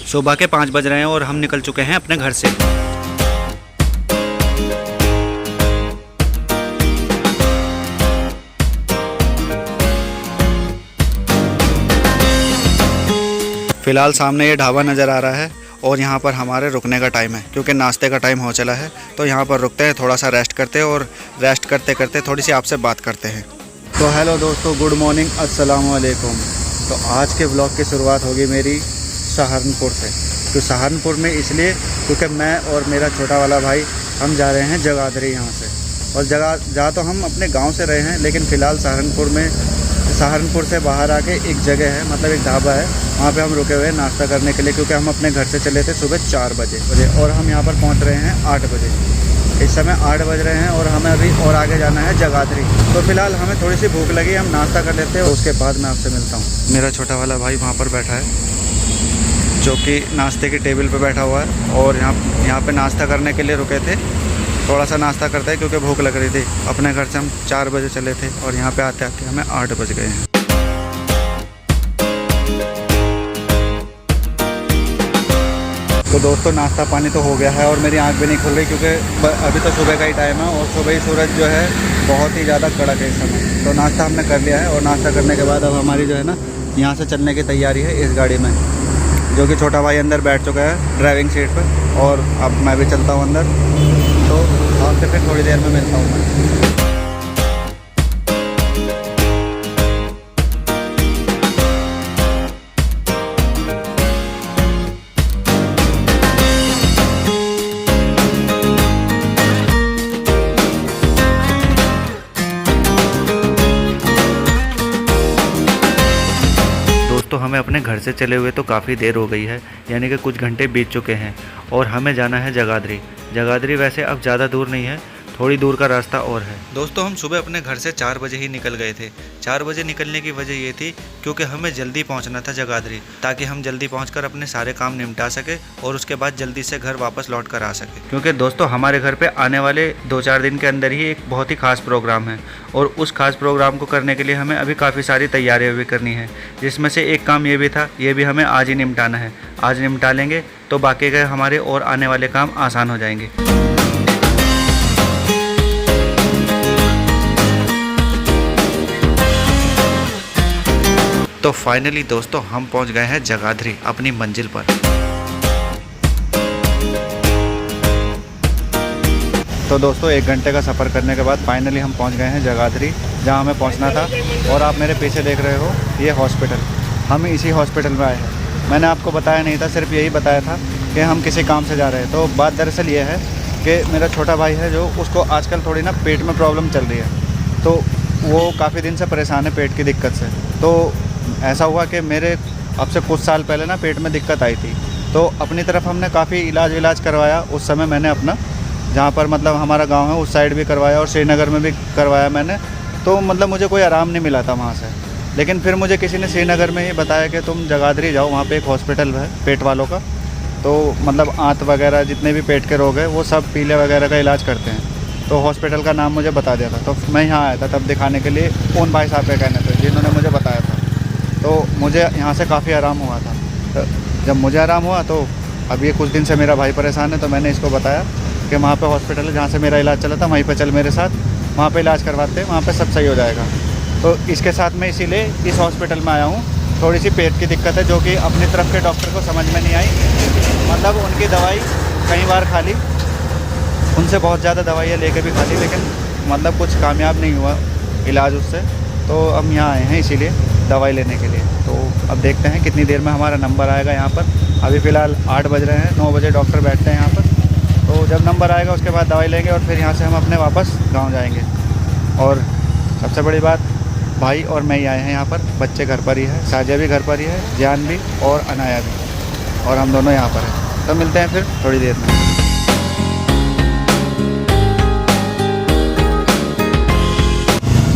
सुबह के 5 बज रहे हैं और हम निकल चुके हैं अपने घर से। फ़िलहाल सामने ये ढाबा नज़र आ रहा है और यहाँ पर हमारे रुकने का टाइम है क्योंकि नाश्ते का टाइम हो चला है। तो यहाँ पर रुकते हैं, थोड़ा सा रेस्ट करते हैं और रेस्ट करते करते थोड़ी सी आपसे बात करते हैं। तो हेलो दोस्तों, गुड मॉर्निंग, अस्सलाम वालेकुम। तो आज के ब्लॉग की शुरुआत होगी मेरी सहारनपुर से। तो सहारनपुर में इसलिए क्योंकि मैं और मेरा छोटा वाला भाई हम जा रहे हैं जगाधरी यहाँ से। और जा तो हम अपने गांव से रहे हैं, लेकिन फ़िलहाल सहारनपुर से बाहर आके एक जगह है, मतलब एक ढाबा है, वहाँ पे हम रुके हुए हैं नाश्ता करने के लिए, क्योंकि हम अपने घर से चले थे सुबह 4 बजे और हम यहाँ पर पहुँच रहे हैं 8 बजे। इस समय 8 बज रहे हैं और हमें अभी और आगे जाना है जगाधरी। तो फ़िलहाल हमें थोड़ी सी भूख लगी, हम नाश्ता कर लेते हैं, उसके बाद मैं आपसे मिलता हूँ। मेरा छोटा वाला भाई वहाँ पर बैठा है जो कि नाश्ते की टेबल पर बैठा हुआ है और यहाँ पर नाश्ता करने के लिए रुके थे। थोड़ा सा नाश्ता करते हैं क्योंकि भूख लग रही थी। अपने घर से हम 4 बजे चले थे और यहाँ पे आते आते हमें 8 बज गए हैं। तो दोस्तों नाश्ता पानी तो हो गया है और मेरी आंख भी नहीं खुल रही क्योंकि अभी तो सुबह का ही टाइम है और सुबह ही सूरज जो है बहुत ही ज़्यादा कड़क है इस समय। तो नाश्ता हमने कर लिया है और नाश्ता करने के बाद अब हमारी जो है ना यहाँ से चलने की तैयारी है इस गाड़ी में, जो कि छोटा भाई अंदर बैठ चुका है ड्राइविंग सीट पर और अब मैं भी चलता हूँ अंदर। तो आपसे फिर थोड़ी देर में मिलता हूँ मैं। दोस्तों हमें अपने घर से चले हुए तो काफ़ी देर हो गई है, यानी कि कुछ घंटे बीत चुके हैं और हमें जाना है जगाधरी। जगाधरी वैसे अब ज़्यादा दूर नहीं है, थोड़ी दूर का रास्ता और है। दोस्तों हम सुबह अपने घर से 4 बजे ही निकल गए थे। 4 बजे निकलने की वजह ये थी क्योंकि हमें जल्दी पहुंचना था जगाधरी, ताकि हम जल्दी पहुंचकर अपने सारे काम निपटा सके और उसके बाद जल्दी से घर वापस लौट कर आ सके। क्योंकि दोस्तों हमारे घर पे आने वाले 2-4 दिन के अंदर ही एक बहुत ही खास प्रोग्राम है और उस खास प्रोग्राम को करने के लिए हमें अभी काफ़ी सारी तैयारियाँ भी करनी है, जिसमें से एक काम ये भी था, ये भी हमें आज ही निपटाना है। आज निपटा लेंगे तो बाकी के हमारे और आने वाले काम आसान हो जाएंगे। तो फाइनली दोस्तों हम पहुंच गए हैं जगाधरी अपनी मंजिल पर। तो दोस्तों 1 घंटे का सफ़र करने के बाद फाइनली हम पहुंच गए हैं जगाधरी, जहां हमें पहुंचना था। और आप मेरे पीछे देख रहे हो ये हॉस्पिटल, हम इसी हॉस्पिटल में आए हैं। मैंने आपको बताया नहीं था, सिर्फ यही बताया था कि हम किसी काम से जा रहे हैं। तो बात दरअसल ये है कि मेरा छोटा भाई है जो उसको आजकल थोड़ी ना पेट में प्रॉब्लम चल रही है, तो वो काफ़ी दिन से परेशान है पेट की दिक्कत से। तो ऐसा हुआ कि मेरे अब से कुछ साल पहले ना पेट में दिक्कत आई थी, तो अपनी तरफ हमने काफ़ी इलाज करवाया। उस समय मैंने अपना जहाँ पर मतलब हमारा गांव है उस साइड भी करवाया और श्रीनगर में भी करवाया मैंने। तो मतलब मुझे कोई आराम नहीं मिला था वहाँ से। लेकिन फिर मुझे किसी ने श्रीनगर में ही बताया कि तुम जगाधरी जाओ, वहाँ पे एक हॉस्पिटल है पेट वालों का। तो मतलब आंत वगैरह जितने भी पेट के रोग है वो सब पीले वगैरह का इलाज करते हैं। तो हॉस्पिटल का नाम मुझे बता दिया था, तो मैं यहाँ आया था तब दिखाने के लिए उन भाई साहब के कहने पे, जिन्होंने मुझे बताया था। तो मुझे यहाँ से काफ़ी आराम हुआ था। तो जब मुझे आराम हुआ तो अब ये कुछ दिन से मेरा भाई परेशान है, तो मैंने इसको बताया कि वहाँ पे हॉस्पिटल है जहाँ से मेरा इलाज चला था, वहीं पे चल मेरे साथ, वहाँ पे इलाज करवाते हैं, वहाँ पे सब सही हो जाएगा। तो इसके साथ मैं इसीलिए इस हॉस्पिटल में आया हूँ। थोड़ी सी पेट की दिक्कत है जो कि अपनी तरफ के डॉक्टर को समझ में नहीं आई, मतलब उनकी दवाई कई बार खा ली, उनसे बहुत ज़्यादा दवाइयाँ लेके भी खा ली, लेकिन मतलब कुछ कामयाब नहीं हुआ इलाज उससे। तो हम यहाँ आए हैं इसीलिए दवाई लेने के लिए। तो अब देखते हैं कितनी देर में हमारा नंबर आएगा यहाँ पर। अभी फ़िलहाल 8 बज रहे हैं, 9 बजे डॉक्टर बैठते हैं यहाँ पर। तो जब नंबर आएगा उसके बाद दवाई लेंगे और फिर यहाँ से हम अपने वापस गांव जाएंगे। और सबसे बड़ी बात, भाई और मैं ही आए हैं यहाँ पर, बच्चे घर पर ही है, साजिया भी घर पर ही है, जान भी और अनाया भी, और हम दोनों यहाँ पर हैं। तो मिलते हैं फिर थोड़ी देर में।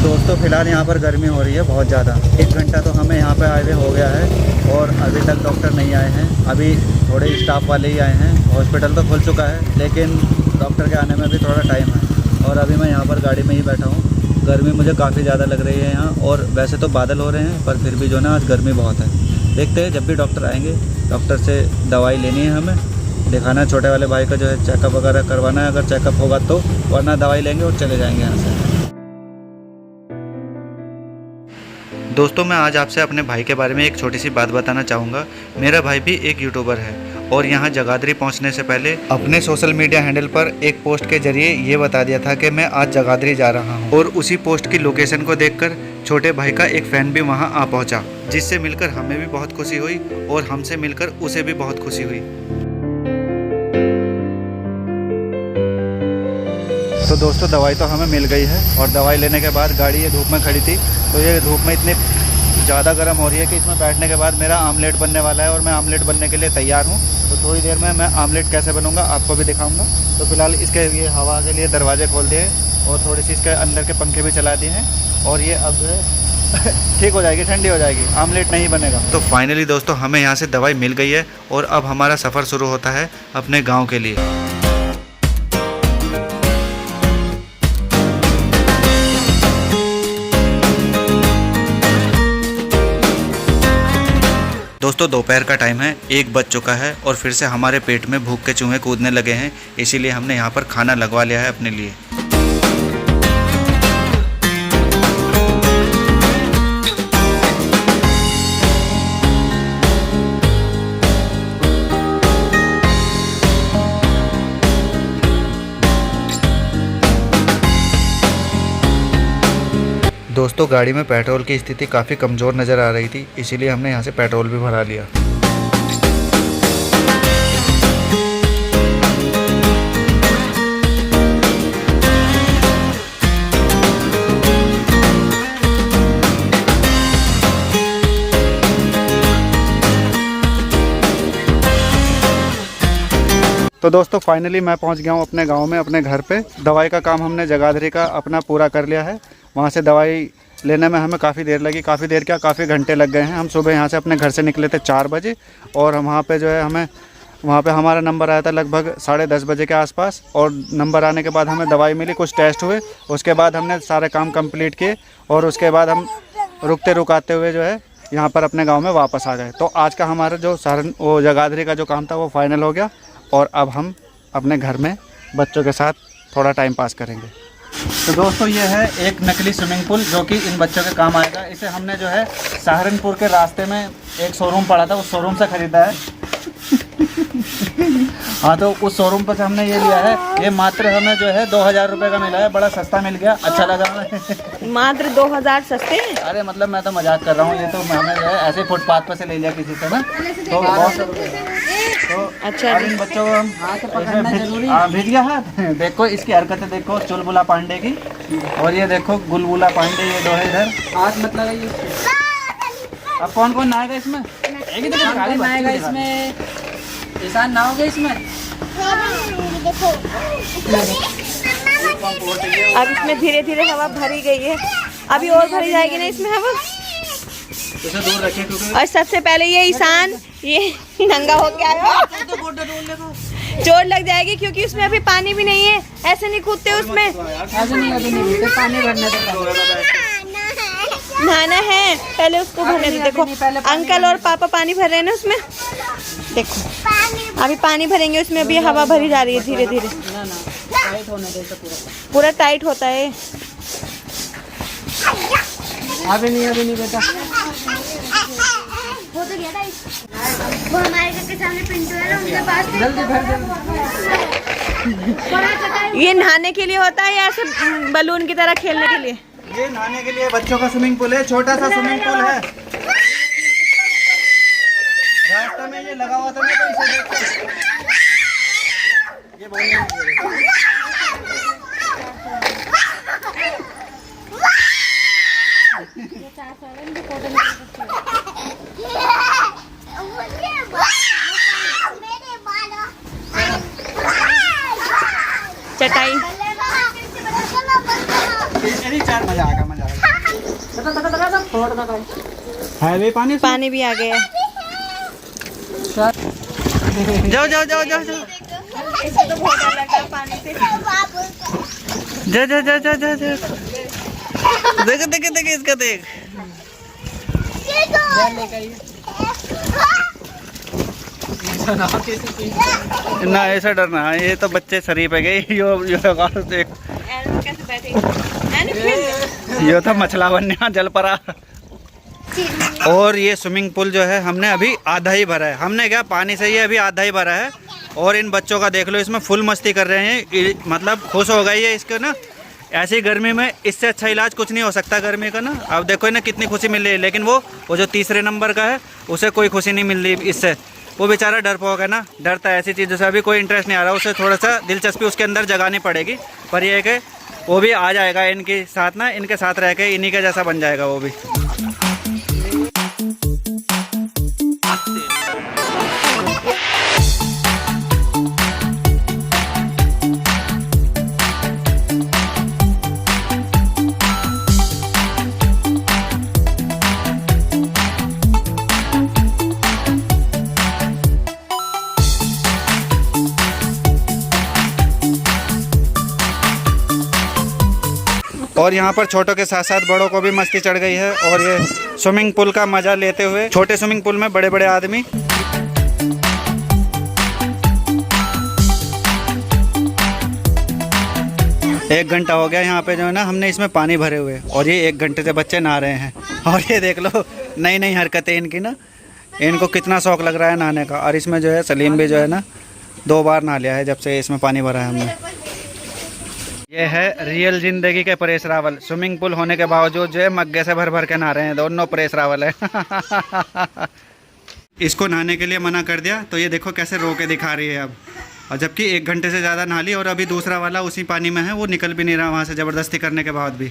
दोस्तों फ़िलहाल यहाँ पर गर्मी हो रही है बहुत ज़्यादा। 1 घंटा तो हमें यहाँ पे आए हुए हो गया है और अभी तक डॉक्टर नहीं आए हैं। अभी थोड़े स्टाफ वाले ही आए हैं। हॉस्पिटल तो खुल चुका है लेकिन डॉक्टर के आने में भी थोड़ा टाइम है। और अभी मैं यहाँ पर गाड़ी में ही बैठा हूँ। गर्मी मुझे काफ़ी ज़्यादा लग रही है यहाँ, और वैसे तो बादल हो रहे हैं पर फिर भी जो ना आज गर्मी बहुत है। देखते हैं, जब भी डॉक्टर आएंगे डॉक्टर से दवाई लेनी है, हमें दिखाना है। छोटे वाले भाई का जो है चेकअप वगैरह करवाना है, अगर चेकअप होगा तो, वरना दवाई लेंगे और चले जाएंगे यहाँ से। दोस्तों मैं आज आपसे अपने भाई के बारे में एक छोटी सी बात बताना चाहूँगा। मेरा भाई भी एक यूट्यूबर है और यहाँ जगाधरी पहुँचने से पहले अपने सोशल मीडिया हैंडल पर एक पोस्ट के जरिए ये बता दिया था कि मैं आज जगाधरी जा रहा हूँ, और उसी पोस्ट की लोकेशन को देखकर छोटे भाई का एक फ़ैन भी वहाँ आ पहुँचा, जिससे मिलकर हमें भी बहुत खुशी हुई और हमसे मिलकर उसे भी बहुत खुशी हुई। तो दोस्तों दवाई तो हमें मिल गई है, और दवाई लेने के बाद गाड़ी ये धूप में खड़ी थी, तो ये धूप में इतनी ज़्यादा गर्म हो रही है कि इसमें बैठने के बाद मेरा आमलेट बनने वाला है, और मैं आमलेट बनने के लिए तैयार हूँ। तो थोड़ी देर में मैं आमलेट कैसे बनूँगा आपको भी दिखाऊँगा। तो फिलहाल इसके ये हवा के लिए दरवाजे खोल दिए और थोड़ी सी इसके अंदर के पंखे भी चला दिए हैं, और ये अब जो है ठीक हो जाएगी, ठंडी हो जाएगी, आमलेट नहीं बनेगा। तो फाइनली दोस्तों हमें यहाँ से दवाई मिल गई है, और अब हमारा सफ़र शुरू होता है अपने गाँव के लिए। दोस्तों दोपहर का टाइम है, 1 बज चुका है, और फिर से हमारे पेट में भूख के चूहे कूदने लगे हैं, इसीलिए हमने यहाँ पर खाना लगवा लिया है अपने लिए। दोस्तों गाड़ी में पेट्रोल की स्थिति काफ़ी कमज़ोर नज़र आ रही थी, इसीलिए हमने यहाँ से पेट्रोल भी भरा लिया। तो दोस्तों फाइनली मैं पहुँच गया हूँ अपने गांव में, अपने घर पे। दवाई का काम हमने जगाधरी का अपना पूरा कर लिया है। वहाँ से दवाई लेने में हमें काफ़ी देर लगी, काफ़ी देर क्या काफ़ी घंटे लग गए हैं। हम सुबह यहाँ से अपने घर से निकले थे 4 बजे, और हम वहाँ पे जो है हमें वहाँ पे हमारा नंबर आया था लगभग 10:30 बजे के आसपास, और नंबर आने के बाद हमें दवाई मिली, कुछ टेस्ट हुए, उसके बाद हमने सारे काम कंप्लीट किए, और उसके बाद हम रुकाते हुए जो है यहाँ पर अपने गाँव में वापस आ गए। तो आज का हमारा जो वो जगाधरी का जो काम था वो फाइनल हो गया, और अब हम अपने घर में बच्चों के साथ थोड़ा टाइम पास करेंगे। तो दोस्तों ये है एक नकली स्विमिंग पूल जो कि इन बच्चों के काम आएगा। इसे हमने जो है सहारनपुर के रास्ते में एक शोरूम पड़ा था, उस शोरूम से ख़रीदा है। हाँ तो उस शोरूम पर से हमने ये लिया है। ये मात्र हमें जो है 2000 रुपये का मिला है, बड़ा सस्ता मिल गया, अच्छा लगा हमें। मात्र 2000 सस्ते? अरे मतलब मैं तो मजाक कर रहा हूँ, ये तो हमें जो है ऐसे फुटपाथ पर से ले लिया किसी से ना, तो बहुत तो अच्छा। इन बच्चों को हम भेजिए हाथ। देखो इसकी हरकतें देखो, चुलबुला पांडे की, और ये देखो गुलबुला पांडे, ये दो है इधर। हाथ मत लगाइए। अब कौन कौन नहाएगा इसमें? नहाएगा इसमें, ईशान नहाओगे इसमें? अब इसमें धीरे धीरे हवा भरी गई है, अभी और भरी जाएगी ना इसमें हवा। इसे दूर रखिए क्योंकि और सबसे पहले ये ईशान ये नंगा हो के आया, चोट लग जाएगी क्योंकि उसमें अभी पानी भी नहीं है। ऐसे नहीं कूदते उसमें, ऐसे नहीं पानी भरने नहाना है, पहले उसको भरने दो। देखो अंकल और पापा पानी भर रहे हैं ना उसमें, देखो अभी पानी भरेंगे उसमें, अभी हवा भरी जा रही है धीरे धीरे। पूरा टाइट होता है। अभी नहीं बेटा, वो हमारे घर के सामने पिंटू है ना, उनके पास जल्दी भर। ये नहाने के लिए होता है या ऐसे बलून की तरह खेलने के लिए? ये नहाने के लिए बच्चों का स्विमिंग पूल है, छोटा सा स्विमिंग पूल है। रास्ते में ये लगा हुआ था ना, तो इसे देखो ये बोलने चटाई मजा आएगा, मजा आएगा। पानी भी आ गया। जाओ जाओ जाओ जाओ जाओ तो बहुत डर लगता है पानी से। जा जा जा जा जा जा देख देख देख इसका देख। ना ऐसा डरना है, ये तो बच्चे शरीफ है गए यो देख कैसे बैठे ये तो मछला बनने जल पड़ा। और ये स्विमिंग पूल जो है हमने अभी आधा ही भरा है, हमने क्या पानी से ही अभी आधा ही भरा है। और इन बच्चों का देख लो, इसमें फुल मस्ती कर रहे हैं, मतलब खुश हो गई है इसके ना। ऐसी गर्मी में इससे अच्छा इलाज कुछ नहीं हो सकता गर्मी का ना। अब देखो ना कितनी खुशी मिल रही है, लेकिन वो जो तीसरे नंबर का है उसे कोई खुशी नहीं मिल रही इससे। वो बेचारा डरपोक है ना, डरता है ऐसी चीज़ों से, अभी कोई इंटरेस्ट नहीं आ रहा। उसे थोड़ा सा दिलचस्पी उसके अंदर जगानी पड़ेगी, पर ये है कि वो भी आ जाएगा इनके साथ ना, इनके साथ रह के इन्हीं के जैसा बन जाएगा वो भी। और यहाँ पर छोटों के साथ साथ बड़ों को भी मस्ती चढ़ गई है। और ये स्विमिंग पूल का मजा लेते हुए, छोटे स्विमिंग पूल में बड़े बड़े आदमी। एक घंटा हो गया यहाँ पे जो है ना, हमने इसमें पानी भरे हुए, और ये 1 घंटे से बच्चे नहा रहे हैं। और ये देख लो नई नई हरकतें इनकी ना, इनको कितना शौक लग रहा है नहाने का। और इसमें जो है सलीम भी जो है ना 2 बार नहा लिया है जब से इसमें पानी भरा है हमने। ये है रियल जिंदगी के परेश रावल, स्विमिंग पूल होने के बावजूद जो है मग्गे से भर भर के नहा रहे हैं, दोनों परेश रावल है। इसको नहाने के लिए मना कर दिया तो ये देखो कैसे रो के दिखा रही है अब, और जबकि 1 घंटे से ज़्यादा नहा ली, और अभी दूसरा वाला उसी पानी में है, वो निकल भी नहीं रहा वहाँ से ज़बरदस्ती करने के बाद भी।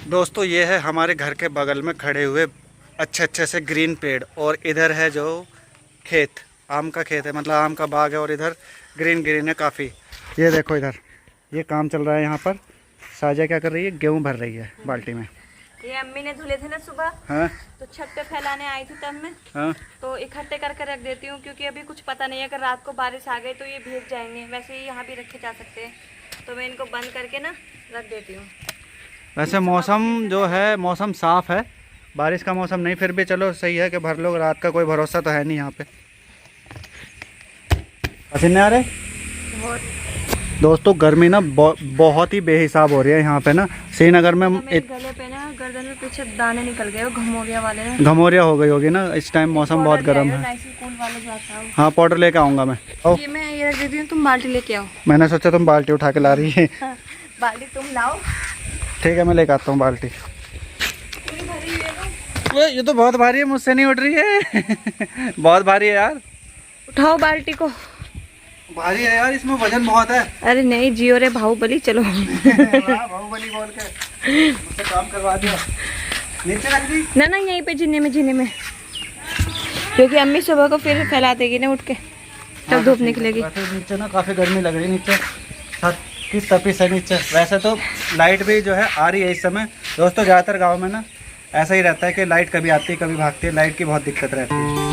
दोस्तों ये है हमारे घर के बगल में खड़े हुए अच्छे अच्छे से ग्रीन पेड़, और इधर है जो खेत, आम का खेत है, मतलब आम का बाग है, और इधर ग्रीन ग्रीन है काफ़ी। ये देखो इधर ये काम चल रहा है यहाँ पर। साजा क्या कर रही है, गेहूँ भर रही है बाल्टी में। ये अम्मी ने धुले थे ना सुबह, हाँ तो छत पे फैलाने आई थी तब मैं, हाँ तो इकट्ठे करके रख देती हूँ, क्योंकि अभी कुछ पता नहीं है, अगर रात को बारिश आ गई तो ये भीग जाएंगे। वैसे ही यहाँ भी रखे जा सकते हैं, तो मैं इनको बंद करके ना रख देती हूँ। वैसे मौसम जो है, मौसम साफ़ है, बारिश का मौसम नहीं, फिर भी चलो सही है कि भर लो, रात का कोई भरोसा तो है नहीं यहाँ पे। पसीने आ रहे दोस्तों, गर्मी ना बहुत ही बेहिसाब हो रही है यहाँ पे ना श्रीनगर में। गले पे ना गर्दन में पीछे दाने निकल गए, घमौरिया वाले ना, घमौरिया हो गई होगी ना, इस टाइम मौसम बहुत गर्म है। हाँ पाउडर लेके आऊँगा मैं। ये मैं ये रख देती हूँ, तुम बाल्टी लेके आओ। मैंने सोचा तुम बाल्टी उठा के ला रही है। बाल्टी तुम लाओ। ठीक है मैं लेके आता हूँ बाल्टी। ये तो बहुत भारी है, मुझसे नहीं उठ रही है। बहुत भारी है यार, उठाओ बाल्टी को। भारी है यार, इसमें वजन बहुत है। अरे नहीं जियो रे बाहुबली, चलो। बाहुबली बोल के मुझसे काम करवा दिया। नीचे रख दी ना ना यहीं पे जीने में, क्योंकि अम्मी सुबह को फिर फैला देगी ना उठ के, तब धूप निकलेगी। नीचे ना काफ़ी गर्मी लग रही है, नीचे छत की तपिश है नीचे। वैसे तो लाइट भी जो है आ रही है इस समय। दोस्तों ज़्यादातर गाँव में ना ऐसा ही रहता है कि लाइट कभी आती है कभी भागती है, लाइट की बहुत दिक्कत रहती है।